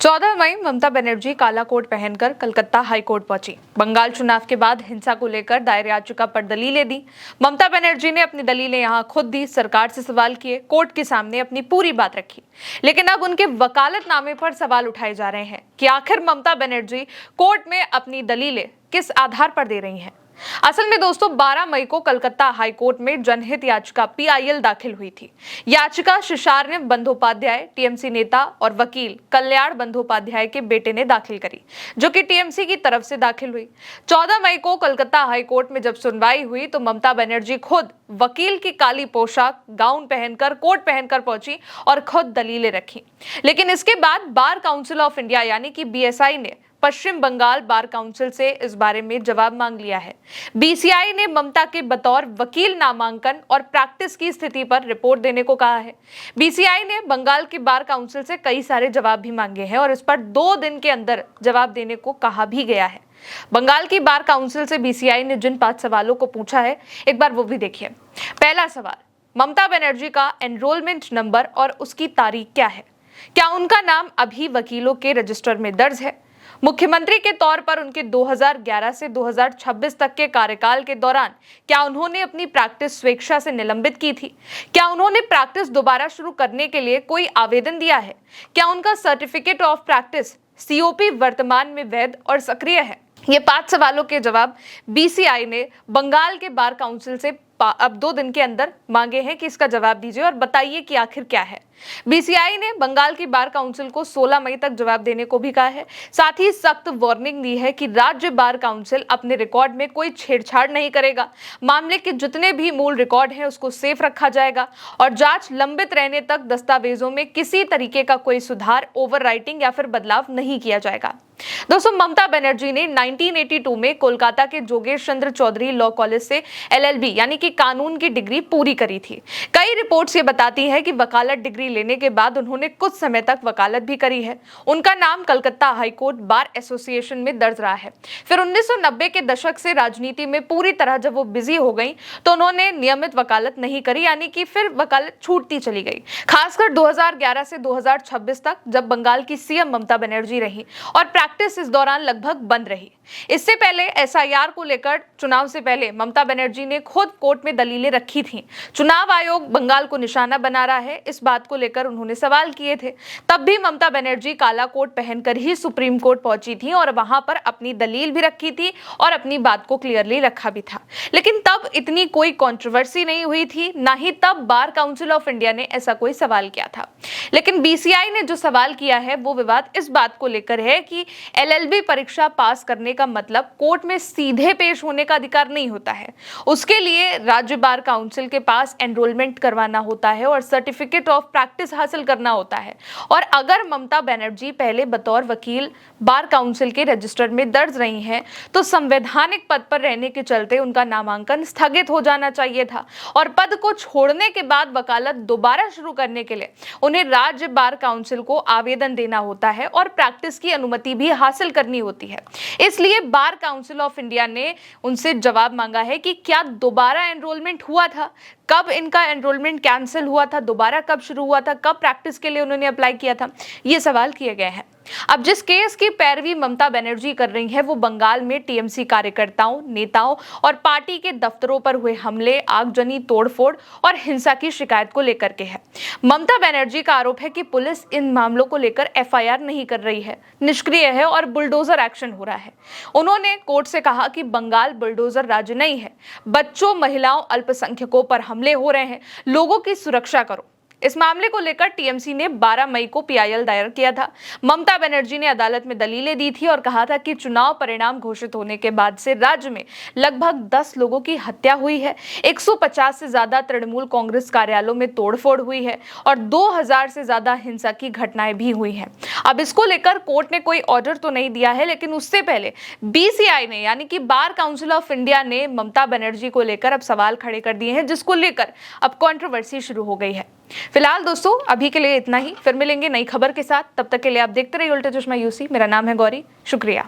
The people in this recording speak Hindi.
14 मई ममता बनर्जी काला कोट पहनकर कलकत्ता हाई कोर्ट पहुंची। बंगाल चुनाव के बाद हिंसा को लेकर दायर याचिका पर दलीलें दी। ममता बनर्जी ने अपनी दलीलें यहां खुद दी, सरकार से सवाल किए, कोर्ट के सामने अपनी पूरी बात रखी। लेकिन अब उनके वकालतनामे पर सवाल उठाए जा रहे हैं कि आखिर ममता बनर्जी कोर्ट में अपनी दलीलें किस आधार पर दे रही हैं। असल में दोस्तों 12 मई को कलकत्ता हाई कोर्ट में जनहित याचिका PIL दाखिल हुई थी। याचिका शिशारण्य बंदोपाध्याय, टीएमसी नेता और वकील कल्याण बंदोपाध्याय के बेटे ने दाखिल करी, जो कि टीएमसी की तरफ से दाखिल हुई। 14 मई को कलकत्ता हाई कोर्ट में जब सुनवाई हुई तो ममता बनर्जी खुद वकील की काली पोशाक, गाउन पहनकर, कोट पहनकर पहुंची और खुद दलीलें रखी। लेकिन इसके बाद बार काउंसिल ऑफ इंडिया यानी कि BSI ने पश्चिम बंगाल बार काउंसिल से इस बारे में जवाब मांग लिया है। BCI ने ममता के बतौर वकील नामांकन और प्रैक्टिस की स्थिति पर रिपोर्ट देने को कहा है। BCI ने बंगाल की बार काउंसिल से कई सारे जवाब भी मांगे हैं और इस पर 2 दिन के अंदर जवाब देने को कहा भी गया है। बंगाल की बार काउंसिल से BCI ने जिन 5 सवालों को पूछा है, एक बार वो भी देखिए। पहला सवाल, ममता बनर्जी का एनरोलमेंट नंबर और उसकी तारीख क्या है? क्या उनका नाम अभी वकीलों के रजिस्टर में दर्ज है? मुख्यमंत्री के तौर पर उनके 2011 से 2026 तक के कार्यकाल के दौरान क्या उन्होंने अपनी प्रैक्टिस स्वेच्छा से निलंबित की थी? क्या उन्होंने प्रैक्टिस दोबारा शुरू करने के लिए कोई आवेदन दिया है? क्या उनका सर्टिफिकेट ऑफ प्रैक्टिस COP वर्तमान में वैध और सक्रिय है? ये 5 सवालों के जवाब BCI ने बंगाल के बार काउंसिल से अब 2 दिन के अंदर मांगे हैं कि इसका जवाब दीजिए और बताइए कि आखिर क्या है। BCI ने बंगाल की बार काउंसिल को 16 मई तक जवाब देने को भी कहा है। साथ ही सख्त वार्निंग दी है कि राज्य बार काउंसिल अपने रिकॉर्ड में कोई छेड़छाड़ नहीं करेगा। मामले के जितने भी मूल रिकॉर्ड हैं उसको सेफ रखा जाएगा और जांच लंबित रहने तक दस्तावेजों में किसी तरीके का कोई सुधार, ओवरराइटिंग या फिर बदलाव नहीं किया जाएगा। दोस्तों ममता बनर्जी ने 1982 में कोलकाता के जोगेश चंद्र चौधरी लॉ कॉलेज से LLB यानी कि कानून की डिग्री पूरी करी थी। कई रिपोर्ट्स ये बताती हैं कि वकालत डिग्री लेने के बाद उन्होंने कुछ समय तक वकालत भी करी है। उनका नाम Calcutta high court bar association में दर्ज रहा है। फिर 1990 के दशक से राजनीति में पूरी तरह जब वो बिजी हो गई तो उन्होंने नियमित वकालत नहीं करी, यानी कि फिर वकालत छूटती चली गई। खासकर 2011 से 2026 तक जब बंगाल की CM ममता बनर्जी रही और प्रैक्टिस इस दौरान लगभग बंद रही। इससे पहले SIR को लेकर चुनाव से पहले ममता बनर्जी ने खुद कोर्ट में दलीलें रखी थीं। चुनाव आयोग बंगाल को निशाना बना रहा है, इस बात को लेकर उन्होंने सवाल किए थे। तब भी ममता बनर्जी काला कोट पहनकर ही सुप्रीम कोर्ट पहुंची थी और वहां पर अपनी दलील भी रखी थी और अपनी बात को क्लियरली रखा भी था। लेकिन तब इतनी कोई कंट्रोवर्सी नहीं हुई थी, ना ही तब बार काउंसिल ऑफ इंडिया ने ऐसा कोई सवाल किया था। लेकिन BCI ने जो सवाल किया है वो विवाद इस बात को लेकर है कि LLB परीक्षा पास करने का मतलब कोर्ट में सीधे पेश होने का अधिकार नहीं होता है। उसके लिए राज्य बार काउंसिल के पास एनरोलमेंट करवाना होता है और सर्टिफिकेट ऑफ प्रैक्टिस हासिल करना होता है। और अगर ममता बनर्जी पहले बतौर वकील बार काउंसिल के रजिस्टर में दर्ज रही हैं तो संवैधानिक पद पर रहने के चलते उनका नामांकन स्थगित हो जाना चाहिए था और पद को छोड़ने के बाद वकालत दोबारा शुरू करने के लिए उन्हें राज्य बार काउंसिल को आवेदन देना होता है और प्रैक्टिस की अनुमति भी हासिल करनी होती है। इसलिए बार काउंसिल ऑफ इंडिया ने उनसे जवाब मांगा है कि क्या दोबारा एनरोलमेंट हुआ था, कब इनका एनरोलमेंट कैंसिल हुआ था, दोबारा कब शुरू हुआ था, कब प्रैक्टिस के लिए उन्होंने अप्लाई किया था, ये सवाल किए गए हैं। अब जिस केस की पैरवी ममता बनर्जी कर रही है वो बंगाल में TMC कार्यकर्ताओं, नेताओं और पार्टी के दफ्तरों पर हुए हमले, आगजनी, तोड़फोड़ और हिंसा की शिकायत को लेकर के है। ममता बनर्जी का आरोप है कि पुलिस इन मामलों को लेकर FIR नहीं कर रही है, निष्क्रिय है और बुलडोजर एक्शन हो रहा है। उन्होंने कोर्ट से कहा कि बंगाल बुलडोजर राज्य नहीं है, बच्चों, महिलाओं, अल्पसंख्यकों पर हमले हो रहे हैं, लोगों की सुरक्षा करो। इस मामले को लेकर TMC ने 12 मई को PIL दायर किया था। ममता बनर्जी ने अदालत में दलीलें दी थी और कहा था कि चुनाव परिणाम घोषित होने के बाद से राज्य में लगभग 10 लोगों की हत्या हुई है, 150 से ज्यादा तृणमूल कांग्रेस कार्यालयों में तोड़फोड़ हुई है और 2000 से ज्यादा हिंसा की घटनाएं भी हुई हैं। अब इसको लेकर कोर्ट ने कोई ऑर्डर तो नहीं दिया है, लेकिन उससे पहले BCI ने यानी कि बार काउंसिल ऑफ इंडिया ने ममता बनर्जी को लेकर अब सवाल खड़े कर दिए हैं, जिसको लेकर अब कंट्रोवर्सी शुरू हो गई है। फिलहाल दोस्तों अभी के लिए इतना ही, फिर मिलेंगे नई खबर के साथ। तब तक के लिए आप देखते रहिए उल्टा चश्मा UC। मेरा नाम है गौरी, शुक्रिया।